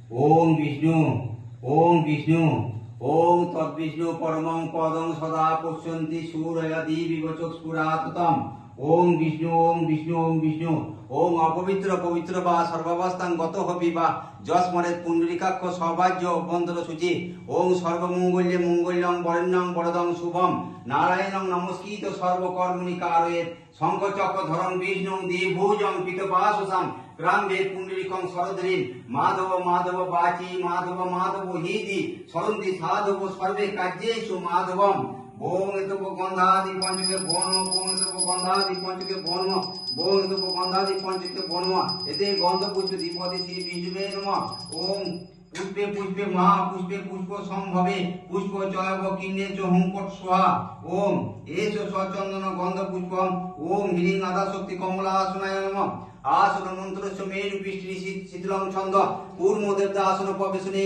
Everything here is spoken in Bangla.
ওং বিষ্ণু ওং বিষ্ণু ওং তদ্বিষ্ণু পরমং পদং সদা পশ্যন্তি সুরয়াদি বিবচস্ফুরাততম। ওং বিষ্ণু ওং বিষ্ণু ওং বিষ্ণু ওং অপবিত্র পবিত্র বা সর্বাবস্থাং গত হবি বা যস্মরেত পুণ্ডরিকাক্ষ সৌভাগ্য অভ্যন্তর সূচি। ওং সর্বমঙ্গল্যে মঙ্গল্যং বরেণ্যং বরদং শুভম নারায়ণং নমস্কৃত সর্বকর্মণি কারয়েৎ। শঙ্খচক্র ধরং বিষ্ণু দ্বিভুজং পিতপাশাং গ্রামে পুণ্ডরিকং শরদ্রীম মাধব মাধব বাচি মাধব মাধব হিদি সরন্তি সাধব সর্বে কার্যেষু মাধবম। ওং এতপ গন্ধাদি পঞ্চকে বর্ণ ওং এতপ গন্ধাদি পঞ্চকে বর্ণ ওং এতপ গন্ধাদি পঞ্চকে বর্ণ এতে গন্ধ পুষ্প দ্বিপদে শ্রী বিষ্ণুবে নমঃ। ওং পুষ্পে পুষ্পে মহাপুষ্পে পুষ্প সম্ভবে পুষ্প চয়ব কিন্নে চ হুঙ্কট স্বাহা। ওম এষ সচন্দন গন্ধ পুষ্পম ওম হিরিং আদা শক্তি কমলাসনায় নমঃ। আসন মন্ত্রস্য মেরু পৃষ্ঠি শীতলং ছন্দ কূর্ম দেবতা আসন প্রবেশনে